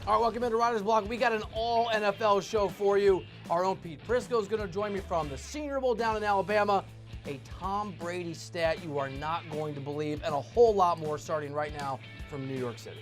All right, welcome into Reiter's Block. We got an all NFL show for you. Our own Pete Prisco is going to join me from the Senior Bowl down in Alabama. A Tom Brady stat you are not going to believe, and a whole lot more starting right now from New York City.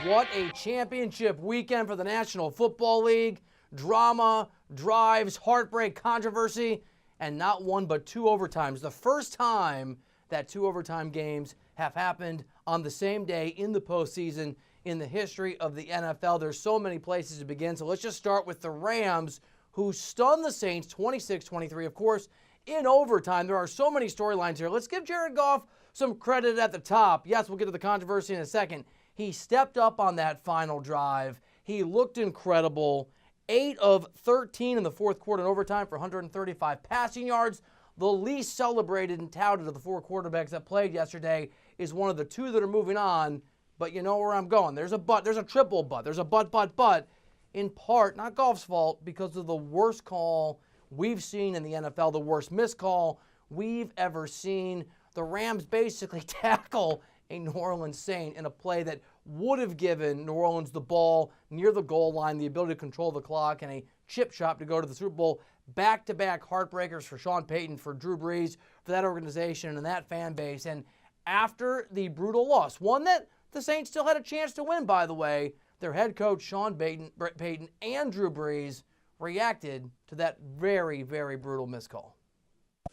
What a championship weekend for the National Football League. Drama, drives, heartbreak, controversy, and not one but two overtimes. The first time that two overtime games have happened on the same day in the postseason in the history of the NFL. There's so many places to begin, so let's just start with the Rams, who stunned the Saints 26-23. Of course, in overtime, there are so many storylines here. Let's give Jared Goff some credit at the top. Yes, we'll get to the controversy in a second. He stepped up on that final drive. He looked incredible. 8 of 13 in the fourth quarter in overtime for 135 passing yards. The least celebrated and touted of the four quarterbacks that played yesterday is one of the two that are moving on. But you know where I'm going. There's a but. There's a triple but. There's a but. In part, not Goff's fault, because of the worst call we've seen in the NFL, the worst missed call we've ever seen. The Rams basically tackle a New Orleans Saint in a play that would have given New Orleans the ball near the goal line, the ability to control the clock, and a chip shot to go to the Super Bowl. Back-to-back heartbreakers for Sean Payton, for Drew Brees, for that organization and that fan base. And after the brutal loss, one that the Saints still had a chance to win, by the way, their head coach, Sean Payton, and Drew Brees reacted to that very, very brutal missed call.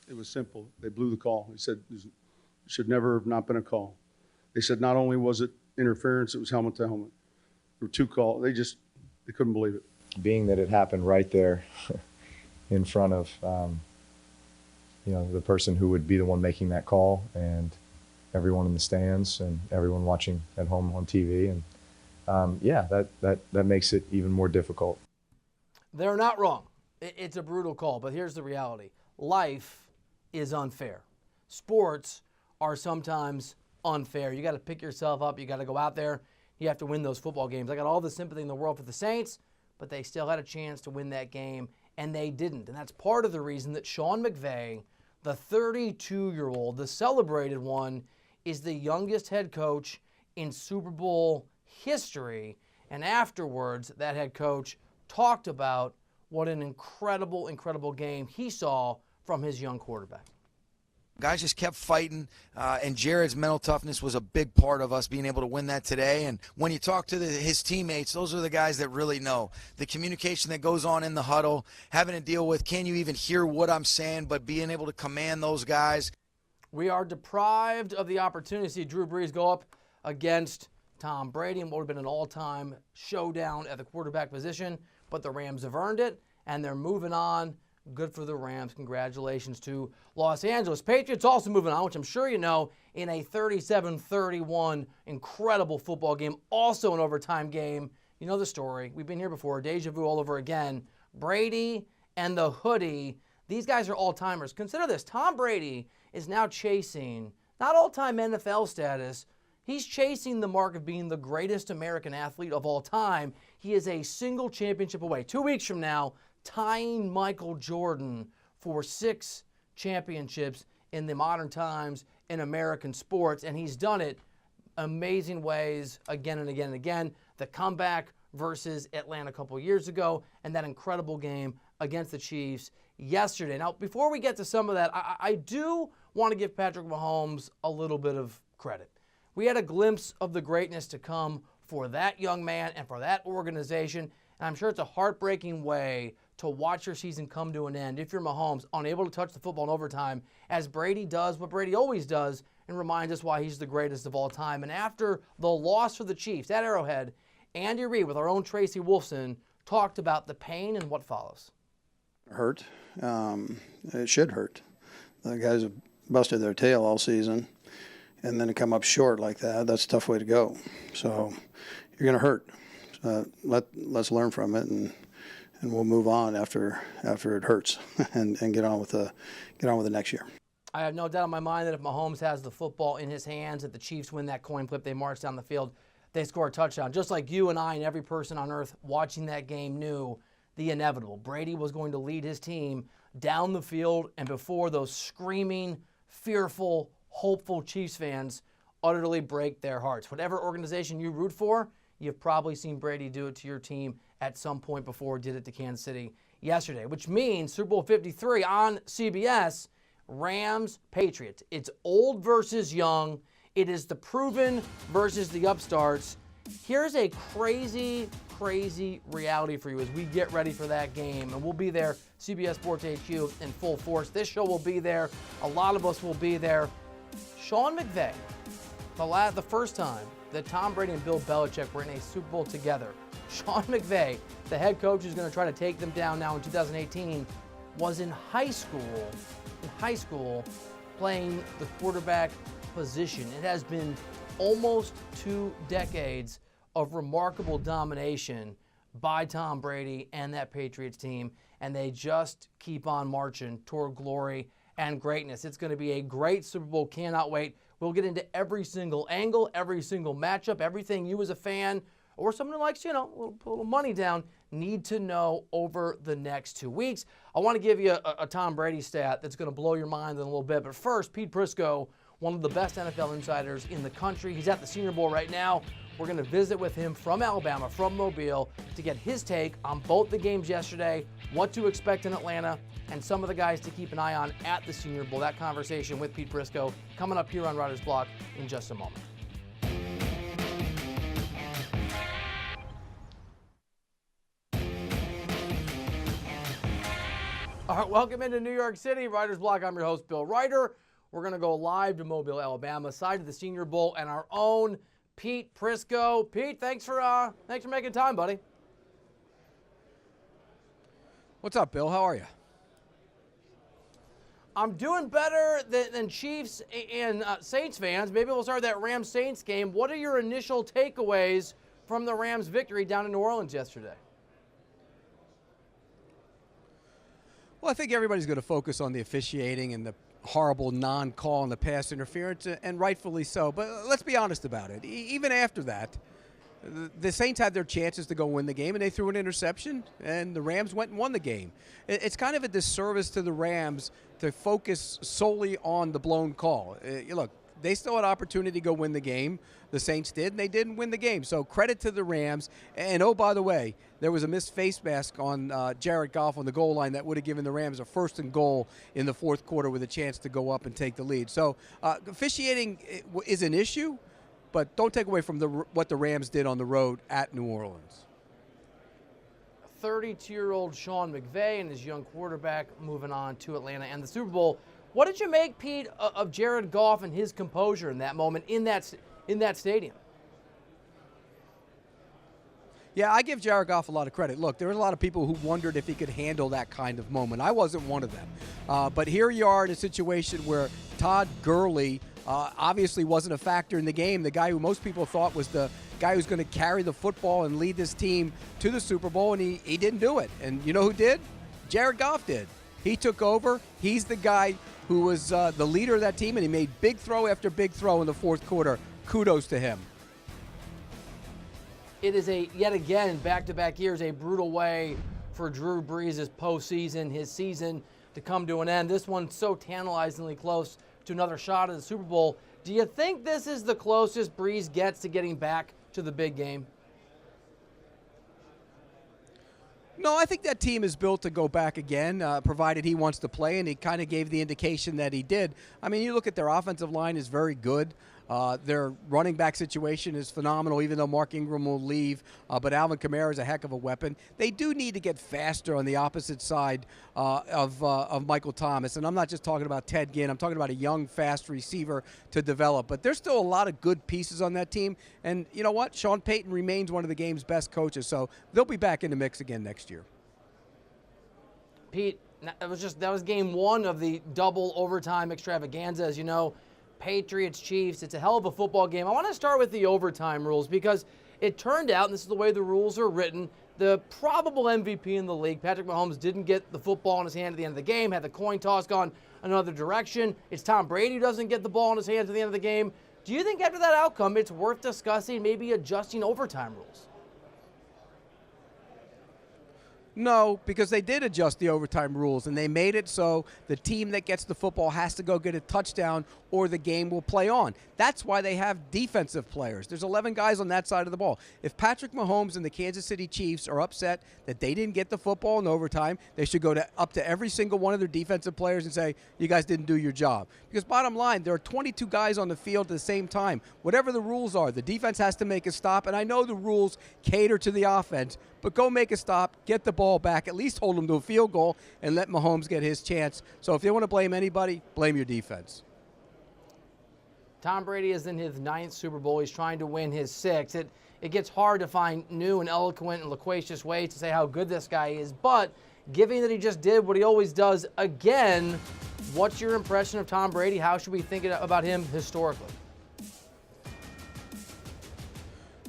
It was simple. They blew the call. They said it should never have not been a call. They said not only was it interference, it was helmet to helmet. There were two calls. They couldn't believe it. Being that it happened right there in front of, the person who would be the one making that call, and everyone in the stands and everyone watching at home on TV. And that makes it even more difficult. They're not wrong. It's a brutal call, but here's the reality. Life is unfair. Sports are sometimes unfair. You got to pick yourself up. You got to go out there. You have to win those football games. I got all the sympathy in the world for the Saints, but they still had a chance to win that game, and they didn't. And that's part of the reason that Sean McVay, the 32-year-old, the celebrated one, is the youngest head coach in Super Bowl history. And afterwards, that head coach talked about what an incredible, incredible game he saw from his young quarterback. Guys just kept fighting, and Jared's mental toughness was a big part of us being able to win that today. And when you talk to his teammates, those are the guys that really know. The communication that goes on in the huddle, having to deal with, can you even hear what I'm saying, but being able to command those guys. We are deprived of the opportunity to see Drew Brees go up against Tom Brady and what would have been an all-time showdown at the quarterback position, but the Rams have earned it, and they're moving on. Good for the Rams. Congratulations to Los Angeles. Patriots also moving on, which I'm sure you know, in a 37-31 incredible football game, also an overtime game. You know the story. We've been here before. Deja vu all over again. Brady and the hoodie. These guys are all-timers. Consider this. Tom Brady is now chasing, not all-time NFL status, he's chasing the mark of being the greatest American athlete of all time. He is a single championship away. 2 weeks from now, tying Michael Jordan for 6 championships in the modern times in American sports, and he's done it amazing ways again and again and again. The comeback versus Atlanta a couple years ago, and that incredible game against the Chiefs yesterday. Now, before we get to some of that, I do want to give Patrick Mahomes a little bit of credit. We had a glimpse of the greatness to come for that young man and for that organization, and I'm sure it's a heartbreaking way to watch your season come to an end if you're Mahomes, unable to touch the football in overtime, as Brady does what Brady always does and reminds us why he's the greatest of all time. And after the loss for the Chiefs at Arrowhead, Andy Reid, with our own Tracy Wolfson, talked about the pain and what follows. Hurt. It should hurt. The guys have busted their tail all season, and then to come up short like that, that's a tough way to go. So you're going to hurt. Let's learn from it, and we'll move on after it hurts, and get on with the next year. I have no doubt in my mind that if Mahomes has the football in his hands, if the Chiefs win that coin flip, they march down the field, they score a touchdown. Just like you and I and every person on earth watching that game knew the inevitable. Brady was going to lead his team down the field, and before those screaming, fearful, hopeful Chiefs fans utterly break their hearts. Whatever organization you root for, you've probably seen Brady do it to your team at some point before, did it to Kansas City yesterday, which means Super Bowl 53 on CBS, Rams, Patriots. It's old versus young. It is the proven versus the upstarts. Here's a crazy, crazy reality for you as we get ready for that game. And we'll be there, CBS Sports HQ, in full force. This show will be there. A lot of us will be there. Sean McVay, the first time that Tom Brady and Bill Belichick were in a Super Bowl together, Sean McVay, the head coach who's going to try to take them down now in 2018, was in high school playing the quarterback position. It has been almost 2 decades of remarkable domination by Tom Brady and that Patriots team, and they just keep on marching toward glory and greatness. It's going to be a great Super Bowl. Cannot wait. We'll get into every single angle, every single matchup, everything you as a fan or someone who likes, put a little money down, need to know over the next 2 weeks. I want to give you a Tom Brady stat that's going to blow your mind in a little bit. But first, Pete Prisco, one of the best NFL insiders in the country. He's at the Senior Bowl right now. We're going to visit with him from Alabama, from Mobile, to get his take on both the games yesterday, what to expect in Atlanta, and some of the guys to keep an eye on at the Senior Bowl. That conversation with Pete Prisco coming up here on Reiter's Block in just a moment. All right, welcome into New York City. Reiter's Block, I'm your host, Bill Reiter. We're going to go live to Mobile, Alabama, side of the Senior Bowl, and our own Pete Prisco. Pete, thanks for making time, buddy. What's up, Bill? How are you? I'm doing better than Chiefs and Saints fans. Maybe we'll start that Rams-Saints game. What are your initial takeaways from the Rams' victory down in New Orleans yesterday? Well, I think everybody's going to focus on the officiating and the horrible non-call and the pass interference, and rightfully so. But let's be honest about it. Even after that, the Saints had their chances to go win the game, and they threw an interception, and the Rams went and won the game. It's kind of a disservice to the Rams to focus solely on the blown call. Look, they still had opportunity to go win the game. The Saints did, and they didn't win the game. So credit to the Rams. And, oh, by the way, there was a missed face mask on Jared Goff on the goal line that would have given the Rams a 1st and goal in the 4th quarter with a chance to go up and take the lead. So officiating is an issue, but don't take away from what the Rams did on the road at New Orleans. 32-year-old Sean McVay and his young quarterback moving on to Atlanta and the Super Bowl. What did you make, Pete, of Jared Goff and his composure in that moment in that stadium? Yeah, I give Jared Goff a lot of credit. Look, there were a lot of people who wondered if he could handle that kind of moment. I wasn't one of them. But here you are in a situation where Todd Gurley obviously wasn't a factor in the game. The guy who most people thought was the guy who's going to carry the football and lead this team to the Super Bowl, and he didn't do it. And you know who did? Jared Goff did. He took over. He's the guy who was the leader of that team, and he made big throw after big throw in the 4th quarter. Kudos to him. It is yet again, back-to-back years, a brutal way for Drew Brees' postseason, his season, to come to an end. This one's so tantalizingly close to another shot at the Super Bowl. Do you think this is the closest Brees gets to getting back to the big game? No, I think that team is built to go back again, provided he wants to play, and he kind of gave the indication that he did. I mean, you look at their offensive line is very good. Their running back situation is phenomenal, even though Mark Ingram will leave. But Alvin Kamara is a heck of a weapon. They do need to get faster on the opposite side of Michael Thomas. And I'm not just talking about Ted Ginn. I'm talking about a young, fast receiver to develop. But there's still a lot of good pieces on that team. And you know what? Sean Payton remains one of the game's best coaches. So they'll be back in the mix again next year. Pete, that was game 1 of the double overtime extravaganza. As you know, Patriots, Chiefs, it's a hell of a football game. I want to start with the overtime rules because it turned out, and this is the way the rules are written, the probable MVP in the league, Patrick Mahomes, didn't get the football in his hand at the end of the game, had the coin toss gone. another direction. It's Tom Brady who doesn't get the ball in his hands at the end of the game. Do you think after that outcome, it's worth discussing maybe adjusting overtime rules? No, because they did adjust the overtime rules, and they made it so the team that gets the football has to go get a touchdown or the game will play on. That's why they have defensive players. There's 11 guys on that side of the ball. If Patrick Mahomes and the Kansas City Chiefs are upset that they didn't get the football in overtime, they should go up to every single one of their defensive players and say, you guys didn't do your job. Because bottom line, there are 22 guys on the field at the same time. Whatever the rules are, the defense has to make a stop, and I know the rules cater to the offense, but go make a stop, get the ball back, at least hold them to a field goal, and let Mahomes get his chance. So if you want to blame anybody, blame your defense. Tom Brady is in his 9th Super Bowl. He's trying to win his 6th. It gets hard to find new and eloquent and loquacious ways to say how good this guy is, but given that he just did what he always does again, what's your impression of Tom Brady? How should we think about him historically?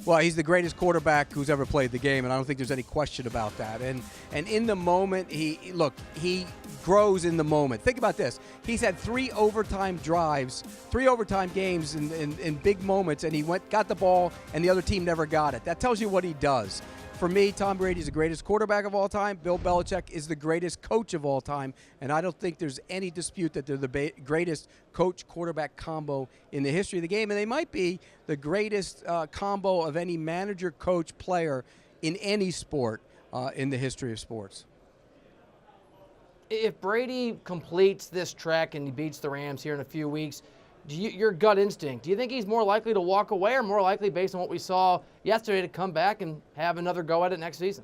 Well, he's the greatest quarterback who's ever played the game, and I don't think there's any question about that. And in the moment, he grows in the moment. Think about this. He's had 3 overtime drives, 3 overtime games in big moments, and he got the ball, and the other team never got it. That tells you what he does. For me, Tom Brady is the greatest quarterback of all time. Bill Belichick is the greatest coach of all time. And I don't think there's any dispute that they're the greatest coach-quarterback combo in the history of the game. And they might be the greatest combo of any manager, coach, player in any sport in the history of sports. If Brady completes this trek and he beats the Rams here in a few weeks, your gut instinct, do you think he's more likely to walk away or more likely, based on what we saw yesterday, to come back and have another go at it next season?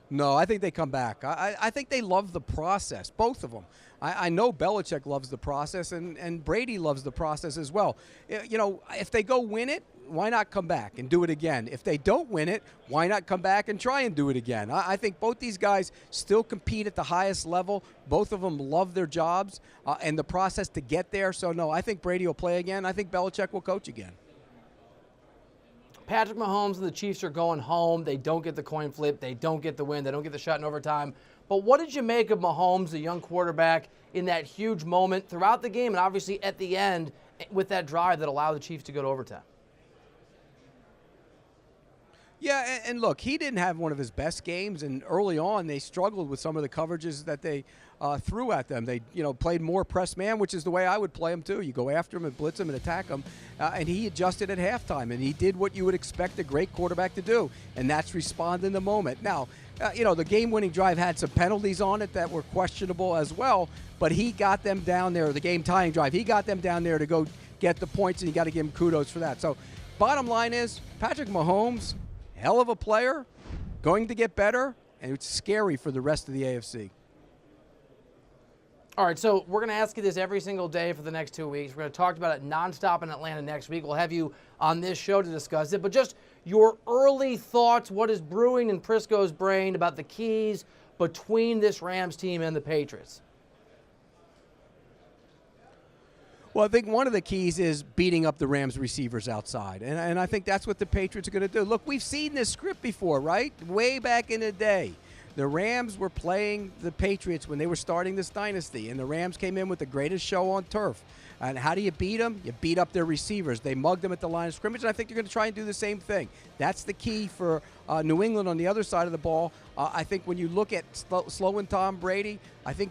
No, I think they come back. I think they love the process, both of them. I know Belichick loves the process, and Brady loves the process as well. You know, if they go win it, why not come back and do it again? If they don't win it, why not come back and try and do it again? I think both these guys still compete at the highest level. Both of them love their jobs and the process to get there. So, no, I think Brady will play again. I think Belichick will coach again. Patrick Mahomes and the Chiefs are going home. They don't get the coin flip. They don't get the win. They don't get the shot in overtime. But what did you make of Mahomes, the young quarterback, in that huge moment throughout the game and obviously at the end with that drive that allowed the Chiefs to go to overtime? Yeah, and look, he didn't have one of his best games, and early on they struggled with some of the coverages that they threw at them. They, played more press man, which is the way I would play him too. You go after him and blitz him and attack him, and he adjusted at halftime, and he did what you would expect a great quarterback to do, and that's respond in the moment. Now, the game-winning drive had some penalties on it that were questionable as well, but he got them down there, the game-tying drive. He got them down there to go get the points, and you got to give him kudos for that. So bottom line is, Patrick Mahomes, hell of a player, going to get better, and it's scary for the rest of the AFC. All right, so we're going to ask you this every single day for the next 2 weeks. We're going to talk about it nonstop in Atlanta next week. We'll have you on this show to discuss it. But just your early thoughts, what is brewing in Prisco's brain about the keys between this Rams team and the Patriots? Well, I think one of the keys is beating up the Rams receivers outside, and I think that's what the Patriots are going to do. Look, we've seen this script before, right? Way back in the day. The Rams were playing the Patriots when they were starting this dynasty, and the Rams came in with the greatest show on turf. And how do you beat them? You beat up their receivers. They mugged them at the line of scrimmage, and I think they're going to try and do the same thing. That's the key for New England on the other side of the ball. I think when you look at slowing Tom Brady, I think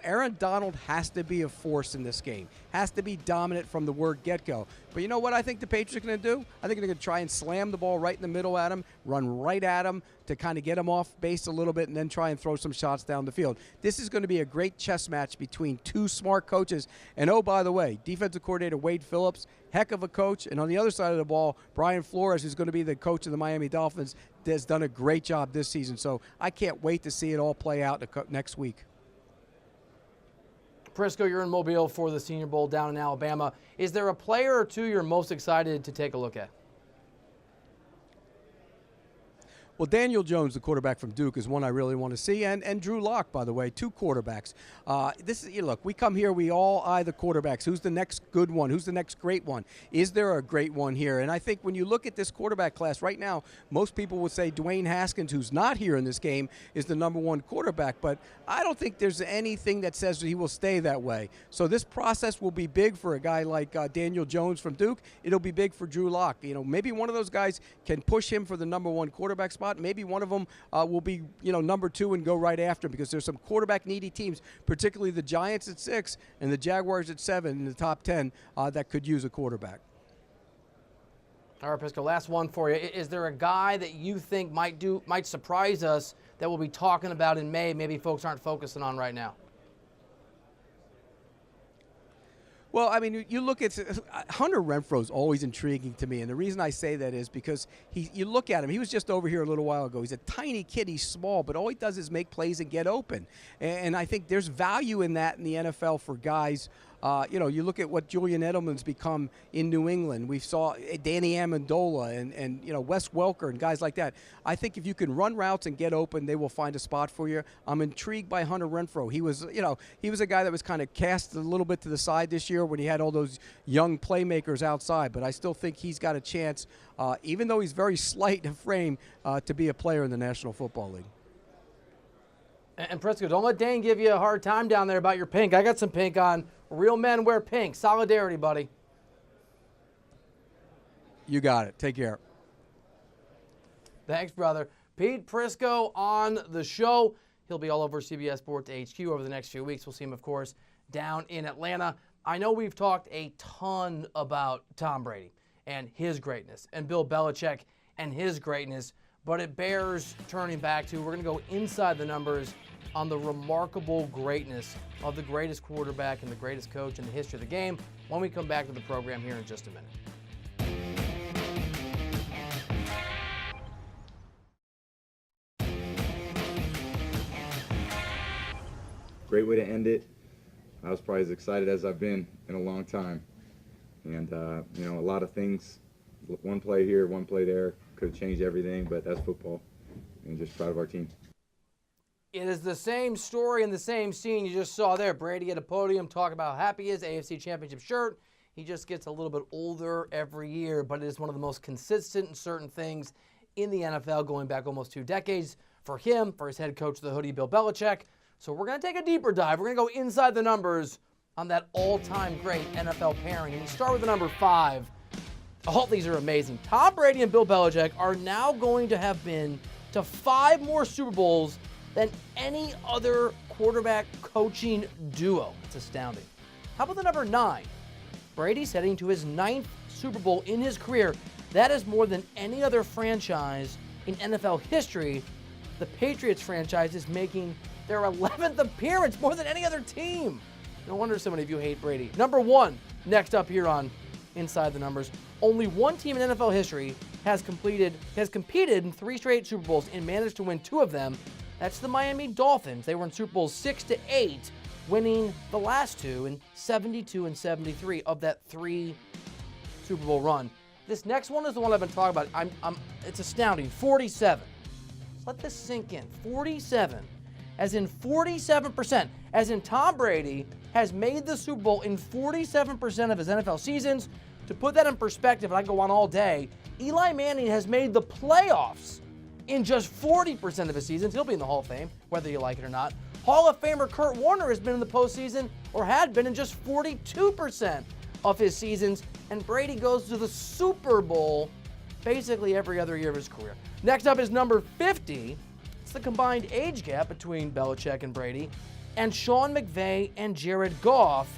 Aaron Donald has to be a force in this game, has to be dominant from the word get-go. But you know what I think the Patriots are going to do? I think they're going to try and slam the ball right in the middle at him, run right at him to kind of get him off base a little bit, and then try and throw some shots down the field. This is going to be a great chess match between two smart coaches. And, oh, by the way, defensive coordinator Wade Phillips, heck of a coach. And on the other side of the ball, Brian Flores, who's going to be the coach of the Miami Dolphins, has done a great job this season. So I can't wait to see it all play out next week. Prisco, you're in Mobile for the Senior Bowl down in Alabama. Is there a player or two you're most excited to take a look at? Well, Daniel Jones, the quarterback from Duke, is one I really want to see, and Drew Lock, by the way, 2 quarterbacks. Look, we come here, we all eye the quarterbacks. Who's the next good one? Who's the next great one? Is there a great one here? And I think when you look at this quarterback class right now, most people would say Dwayne Haskins, who's not here in this game, is the number 1 quarterback. But I don't think there's anything that says he will stay that way. So this process will be big for a guy like Daniel Jones from Duke. It'll be big for Drew Lock. Maybe one of those guys can push him for the number 1 quarterback spot. Maybe one of them will be, number 2 and go right after him, because there's some quarterback-needy teams, particularly the Giants at 6 and the Jaguars at 7 in the top 10 that could use a quarterback. All right, Prisco, last one for you. Is there a guy that you think might surprise us that we'll be talking about in May, maybe folks aren't focusing on right now? Well, I mean, you look at Hunter Renfrow is always intriguing to me, and the reason I say that is because you look at him. He was just over here a little while ago. He's a tiny kid. He's small, but all he does is make plays and get open. And I think there's value in that in the NFL for guys. You look at what Julian Edelman's become in New England. We saw Danny Amendola and Wes Welker and guys like that. I think if you can run routes and get open, they will find a spot for you. I'm intrigued by Hunter Renfrow. He was a guy that was kind of cast a little bit to the side this year when he had all those young playmakers outside. But I still think he's got a chance, even though he's very slight in frame, to be a player in the National Football League. And Prisco, don't let Dane give you a hard time down there about your pink. I got some pink on. Real men wear pink. Solidarity, buddy. You got it. Take care. Thanks, brother. Pete Prisco on the show. He'll be all over CBS Sports HQ over the next few weeks. We'll see him, of course, down in Atlanta. I know we've talked a ton about Tom Brady and his greatness and Bill Belichick and his greatness, but it bears turning back to, we're going to go inside the numbers on the remarkable greatness of the greatest quarterback and the greatest coach in the history of the game when we come back to the program here in just a minute. Great way to end it. I was probably as excited as I've been in a long time. And, a lot of things, one play here, one play there, could have changed everything, but that's football. And just proud of our team. It is the same story and the same scene you just saw there. Brady at a podium talking about how happy he is, AFC Championship shirt. He just gets a little bit older every year, but it is one of the most consistent and certain things in the NFL going back almost 2 decades for him, for his head coach of the hoodie, Bill Belichick. So we're going to take a deeper dive. We're going to go inside the numbers on that all-time great NFL pairing. And we start with the number 5. All these are amazing. Tom Brady and Bill Belichick are now going to have been to 5 more Super Bowls than any other quarterback coaching duo. It's astounding. How about the number 9? Brady's heading to his 9th Super Bowl in his career. That is more than any other franchise in NFL history. The Patriots franchise is making their 11th appearance, more than any other team. No wonder so many of you hate Brady. Number 1, next up here on Inside the Numbers. Only one team in NFL history has competed in 3 straight Super Bowls and managed to win 2 of them. That's the Miami Dolphins. They were in Super Bowls 6 to 8, winning the last 2 in 72 and 73 of that 3 Super Bowl run. This next one is the one I've been talking about. It's astounding. 47. Let this sink in. 47. As in 47%. As in Tom Brady has made the Super Bowl in 47% of his NFL seasons. To put that in perspective, and I can go on all day, Eli Manning has made the playoffs in just 40% of his seasons. He'll be in the Hall of Fame, whether you like it or not. Hall of Famer Kurt Warner has been in the postseason, or had been in just 42% of his seasons. And Brady goes to the Super Bowl basically every other year of his career. Next up is number 50. It's the combined age gap between Belichick and Brady, and Sean McVay and Jared Goff.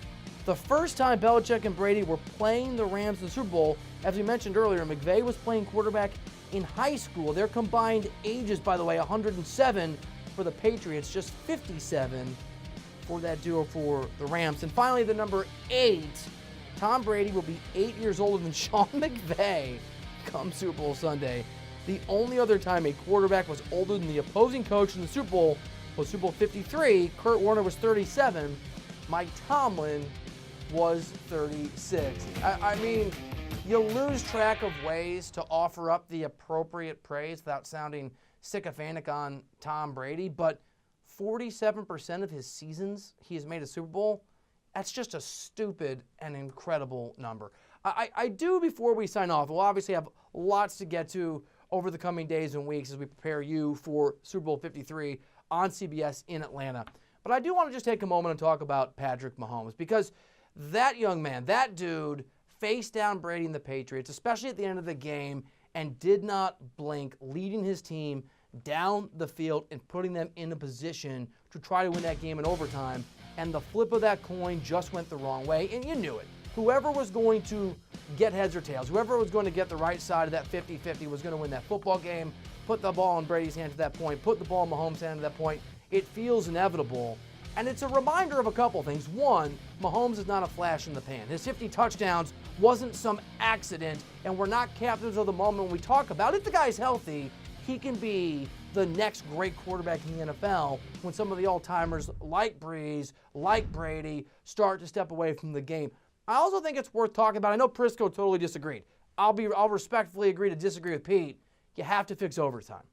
The first time Belichick and Brady were playing the Rams in the Super Bowl, as we mentioned earlier, McVay was playing quarterback in high school. Their combined ages, by the way, 107 for the Patriots, just 57 for that duo for the Rams. And finally, the number 8, Tom Brady will be 8 years older than Sean McVay come Super Bowl Sunday. The only other time a quarterback was older than the opposing coach in the Super Bowl was Super Bowl 53. Kurt Warner was 37. Mike Tomlin was 36. I mean, you lose track of ways to offer up the appropriate praise without sounding sycophantic on Tom Brady, but 47% of his seasons he has made a Super Bowl. That's just a stupid and incredible number. I do, before we sign off, we'll obviously have lots to get to over the coming days and weeks as we prepare you for Super Bowl 53 on CBS in Atlanta. But I do want to just take a moment and talk about Patrick Mahomes, because that young man, that dude, faced down Brady and the Patriots, especially at the end of the game, and did not blink, leading his team down the field and putting them in a position to try to win that game in overtime. And the flip of that coin just went the wrong way, and you knew it. Whoever was going to get heads or tails, whoever was going to get the right side of that 50-50 was going to win that football game, put the ball in Brady's hand at that point, put the ball in Mahomes' hand at that point. It feels inevitable. And it's a reminder of a couple things. One, Mahomes is not a flash in the pan. His 50 touchdowns wasn't some accident, and we're not captives of the moment when we talk about it. If the guy's healthy, he can be the next great quarterback in the NFL when some of the all-timers like Breeze, like Brady, start to step away from the game. I also think it's worth talking about. I know Prisco totally disagreed. I'll respectfully agree to disagree with Pete. You have to fix overtime.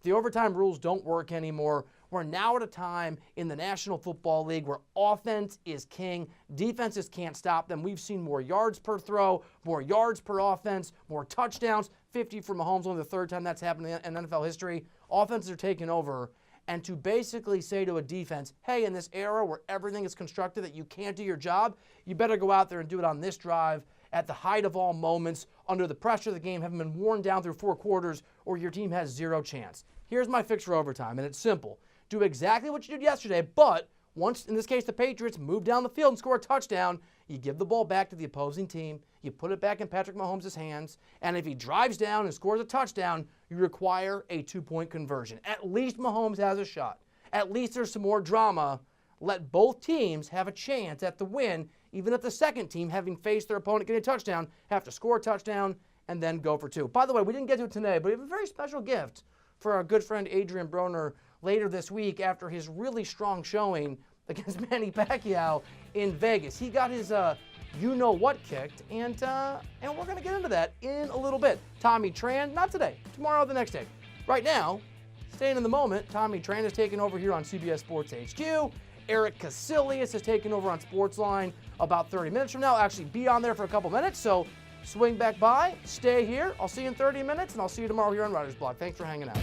The overtime rules don't work anymore. We're now at a time in the National Football League where offense is king. Defenses can't stop them. We've seen more yards per throw, more yards per offense, more touchdowns. 50 for Mahomes, only the third time that's happened in NFL history. Offenses are taking over. And to basically say to a defense, hey, in this era where everything is constructed that you can't do your job, you better go out there and do it on this drive at the height of all moments, under the pressure of the game, having been worn down through 4 quarters, or your team has zero chance. Here's my fix for overtime, and it's simple. Do exactly what you did yesterday, but once, in this case, the Patriots move down the field and score a touchdown, you give the ball back to the opposing team, you put it back in Patrick Mahomes' hands, and if he drives down and scores a touchdown, you require a 2-point conversion. At least Mahomes has a shot. At least there's some more drama. Let both teams have a chance at the win, even if the second team, having faced their opponent getting a touchdown, have to score a touchdown and then go for 2. By the way, we didn't get to it today, but we have a very special gift for our good friend Adrian Broner later this week after his really strong showing against Manny Pacquiao in Vegas. He got his you-know-what kicked, and we're going to get into that in a little bit. Tommy Tran, not today, tomorrow or the next day. Right now, staying in the moment, Tommy Tran is taking over here on CBS Sports HQ. Eric Casillas is taking over on Sportsline about 30 minutes from now. I'll actually be on there for a couple minutes, so swing back by, stay here. I'll see you in 30 minutes, and I'll see you tomorrow here on Writer's Block. Thanks for hanging out.